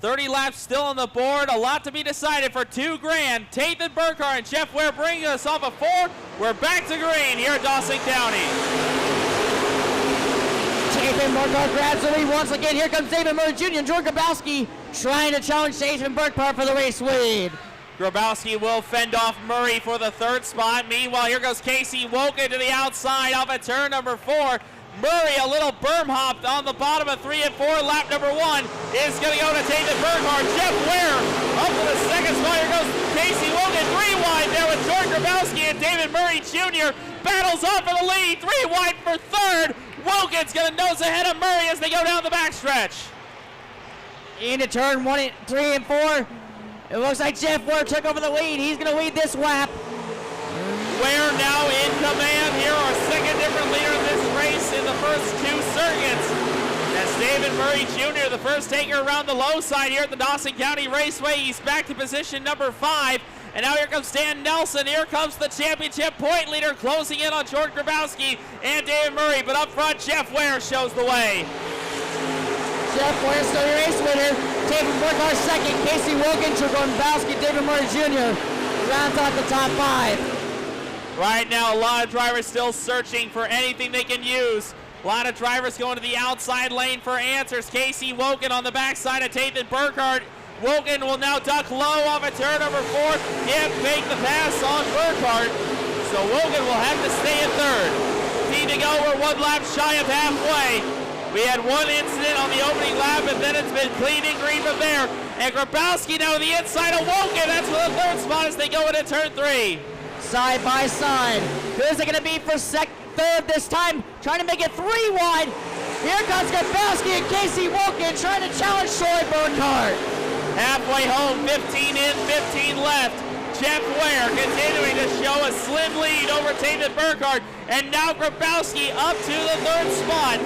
30 laps still on the board. A lot to be decided for $2 grand. Tathan Burkhardt and Jeff Ware bringing us off of 4. We're back to green here at Dawson County. Tathan Burkhardt grabs the lead once again. Here comes David Murray Jr. and George Grabowski trying to challenge Tathan Burkhardt for the race lead. Grabowski will fend off Murray for the 3rd spot. Meanwhile, here goes Casey Woken to the outside off of turn number 4. Murray, a little berm hop on the bottom of 3 and 4. Lap number 1 is going to go to Tathan Burkhardt. Jeff Ware up to the 2nd spot. Here goes Casey Woken. 3 wide there with George Grabowski and David Murray Jr. Battles on for the lead. 3 wide for 3rd. Woken's going to nose ahead of Murray as they go down the backstretch. Into turn 1, 3 and 4. It looks like Jeff Ware took over the lead. He's going to lead this lap. Ware now in command here, our 2nd different leader in this race in the first 2 circuits. That's David Murray Jr., the first taker around the low side here at the Dawson County Raceway. He's back to position number 5. And now here comes Dan Nelson. Here comes the championship point leader closing in on George Grabowski and David Murray. But up front, Jeff Ware shows the way. Jeff Ware still your race winner. Tathan Burkhardt 2nd. Casey Woken, George Grabowski, David Murray Jr. rounds out the top 5. Right now, a lot of drivers still searching for anything they can use. A lot of drivers going to the outside lane for answers. Casey Woken on the backside of Tathan Burkhardt. Woken will now duck low off of turn number 4. Can't make the pass on Burkhardt. So Woken will have to stay in 3rd. Need to go, we're 1 lap shy of halfway. We had 1 incident on the opening lap, and then it's been clean and green from there. And Grabowski now to the inside of Woken. That's for the 3rd spot as they go into turn 3. Side by side. Who's it going to be for 3rd this time? Trying to make it 3 wide. Here comes Grabowski and Casey Woken trying to challenge Troy Burkhardt. Halfway home, 15 in, 15 left. Jeff Ware continuing to show a slim lead over Tathan Burkhardt. And now Grabowski up to the 3rd spot.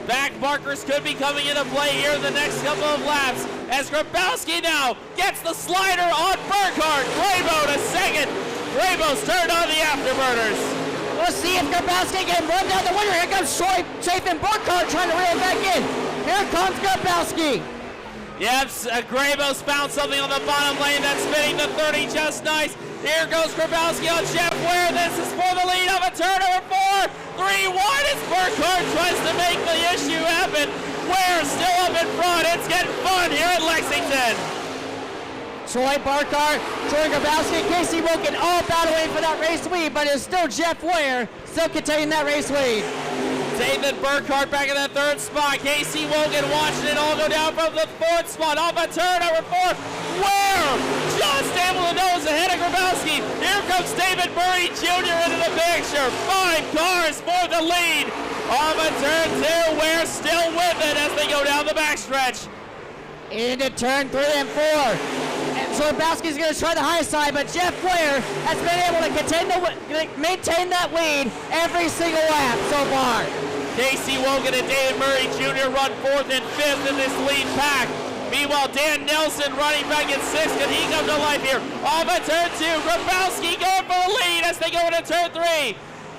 Back markers could be coming into play here in the next couple of laps as Grabowski now gets the slider on Burkhardt. Grabo to 2nd. Grabo's turned on the afterburners. We'll see if Grabowski can run down the winner. Here comes Tathan Burkhardt trying to reel it back in. Here comes Grabowski. Yep, Grabo's found something on the bottom lane that's spinning the 30 just nice. Here goes Grabowski on Jeff Ware. This is for the lead of a turn number 4. 3 wide as Burkhardt tries to make the issue happen. Ware still up in front. It's getting fun here at Lexington. Troy Burkhardt, Troy Grabowski, and Casey Woken all battling for that race lead, but it's still Jeff Ware still containing that race lead. Tathan Burkhardt back in that 3rd spot. Casey Woken watching it all go down from the 4th spot off a turn number 4. Ware just able to nose ahead of Grabowski. Here comes David Murray Jr. into the picture. 5 cars for the lead. Off a turn 2, Ware still with it as they go down the backstretch. Into turn 3 and 4. So Grabowski's going to try the high side, but Jeff Ware has been able to maintain that lead every single lap so far. Casey Woken and David Murray Jr. run 4th and 5th in this lead pack. Meanwhile, Dan Nelson running back in 6th, and he comes to life here. Off at turn 2, Grabowski going for the lead as they go into turn 3.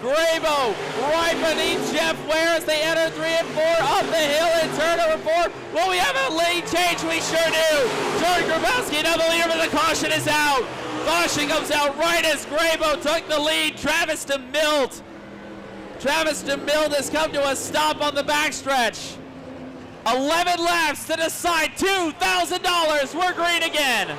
Grabo right beneath Jeff Ware as they enter 3 and 4 up the hill in turn number 4. Will we have a lane change? We sure do. George Grabowski now the leader, but the caution is out. Caution comes out right as Grabo took the lead. Travis DeMilt has come to a stop on the backstretch. 11 laps to decide $2,000. We're green again.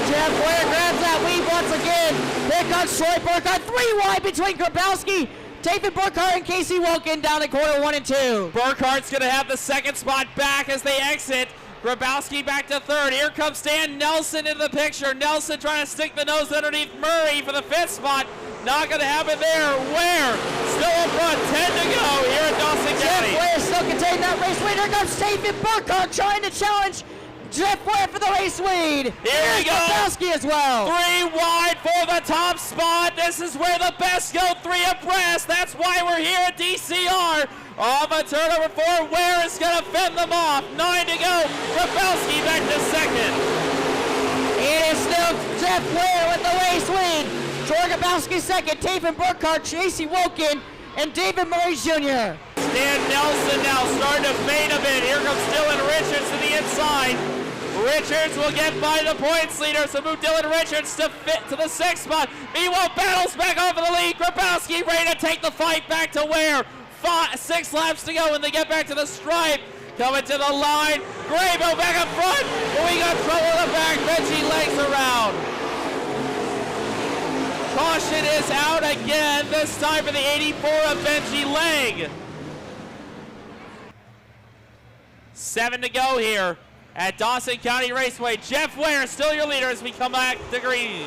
Jeff Ware grabs that lead once again. Here comes Troy Burkhardt. 3 wide between Grabowski, Tathan Burkhardt, and Casey Woken down to quarter 1 and 2. Burkhardt's going to have the 2nd spot back as they exit. Grabowski back to 3rd. Here comes Dan Nelson into the picture. Nelson trying to stick the nose underneath Murray for the 5th spot. Not going to happen there. Ware still up front. 10 to go here at Dawson County. Jeff Ware still containing that race lead. Here comes Tathan Burkhardt trying to challenge Jeff Ware for the race lead. Here we go. Grabowski as well. 3 wide for the top spot. This is where the best go 3 abreast. That's why we're here at DCR. Off a turn number 4. Ware is going to fend them off. 9 to go. Grabowski back to 2nd. It is still Jeff Ware with the race lead. Troy Grabowski 2nd. Tathan Burkhardt, Casey Woken, and David Murray Jr. Dan Nelson now starting to fade a bit. Here comes Dylan Richards to the inside. Richards will get by the points leader, so move Dylan Richards to the 6th spot. Meanwhile, battles back over the lead. Grabowski ready to take the fight back to where? 6 laps to go when they get back to the stripe. Coming to the line. Grabo back up front. But we got trouble in the back. Benji legs around. Caution is out again, this time for the 84 of Benji Leg. 7 to go here at Dawson County Raceway. Jeff Ware still your leader as we come back to green.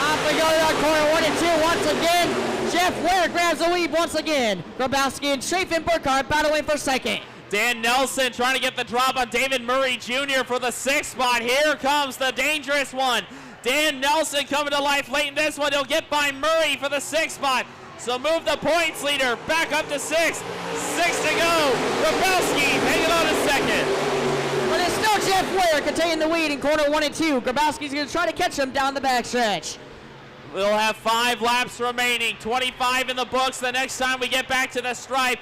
Off we go to corner 1 and 2 once again. Jeff Ware grabs the lead once again. Grabowski and Chafin Burkhardt battling for second. Dan Nelson trying to get the drop on David Murray Jr. for the 6th spot. Here comes the dangerous one. Dan Nelson coming to life late in this one. He'll get by Murray for the 6th spot. So move the points leader back up to 6. 6 to go. Grabowski hanging on to second. But it's still Jeff Ware containing the lead in corner 1 and 2. Grabowski's going to try to catch him down the backstretch. We'll have 5 laps remaining. 25 in the books the next time we get back to the stripe.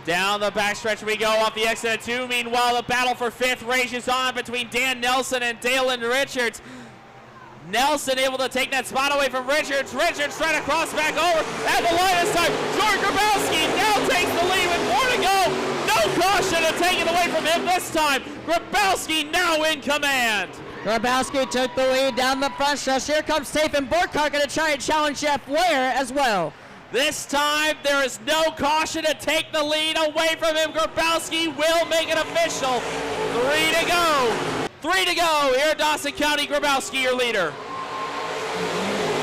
Down the backstretch we go off the exit of 2. Meanwhile, the battle for 5th rages on between Dan Nelson and Dalen Richards. Nelson able to take that spot away from Richards. Richards trying to cross back over at the line this time. Jordan Grabowski now takes the lead with 4 to go. No caution to take it away from him this time. Grabowski now in command. Grabowski took the lead down the front stretch. Here comes Chafin Burkhardt going to try and challenge Jeff Ware as well. This time there is no caution to take the lead away from him. Grabowski will make it official. 3 to go. 3 to go here at Dawson County. Grabowski, your leader.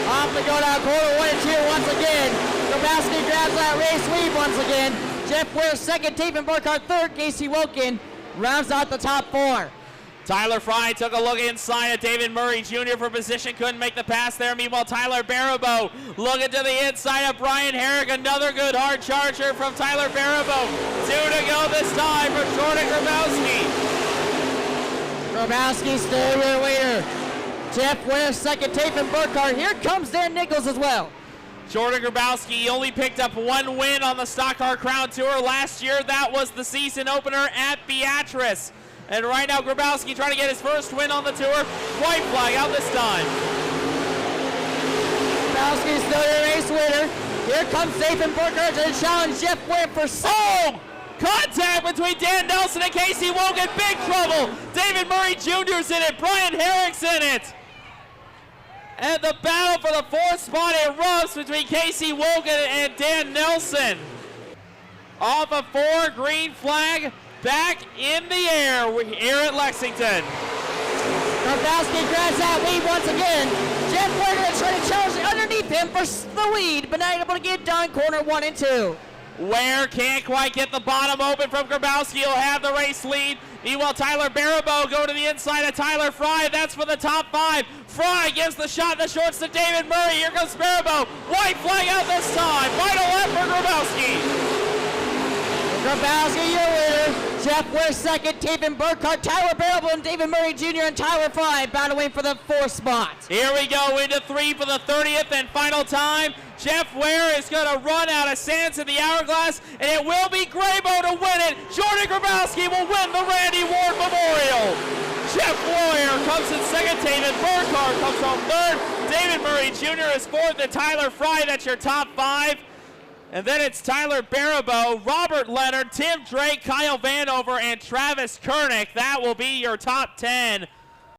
Off we go down corner 1 and 2 once again. Grabowski grabs that race lead once again. Jeff Ware second, Chafin Burkhardt third, Casey Woken rounds out the top 4. Tyler Fry took a look inside at David Murray Jr. for position, couldn't make the pass there. Meanwhile, Tyler Barabo looking to the inside of Brian Herrick. Another good hard charger from Tyler Barabo. 2 to go this time for Jordan Grabowski. Grabowski still your leader. Jeff Ware second, Chafin Burkhardt. Here comes Dan Nichols as well. Jordan Grabowski only picked up 1 win on the Stock Car Crown Tour last year. That was the season opener at Beatrice. And right now, Grabowski trying to get his first win on the tour. White flag out this time. Grabowski still your race winner. Here comes Chafin Burkhardt to challenge Jeff Ware for Oh! Contact between Dan Nelson and Casey Woken. Big trouble. David Murray Jr.'s in it. Brian Herrick's in it. And the battle for the 4th spot erupts between Casey Woken and Dan Nelson. Off of 4, green flag. Back in the air here at Lexington. Grabowski grabs that lead once again. Jeff Ware going to try to challenge underneath him for the lead, but not able to get done corner 1 and 2. Ware can't quite get the bottom open from Grabowski. He'll have the race lead. Meanwhile, Tyler Barabo go to the inside of Tyler Fry. That's for the top 5. Fry gives the shot in the shorts to David Murray. Here comes Barabo. White flag out this time. Final lap for Grabowski. Grabowski, your winner. Jeff Ware second, Chafin Burkhardt, Tyler Barabo, and David Murray Jr. and Tyler Fry battling for the 4th spot. Here we go into 3 for the 30th and final time. Jeff Ware is going to run out of sands in the hourglass, and it will be Grabo to win it. Jordan Grabowski will win the Randy Ward Memorial. Jeff Ware comes in second, David Burkhardt comes home third, David Murray Jr. is 4th, and Tyler Fry, that's your top 5. And then it's Tyler Barabo, Robert Leonard, Tim Drake, Kyle Vanover, and Travis Kernick. That will be your top 10.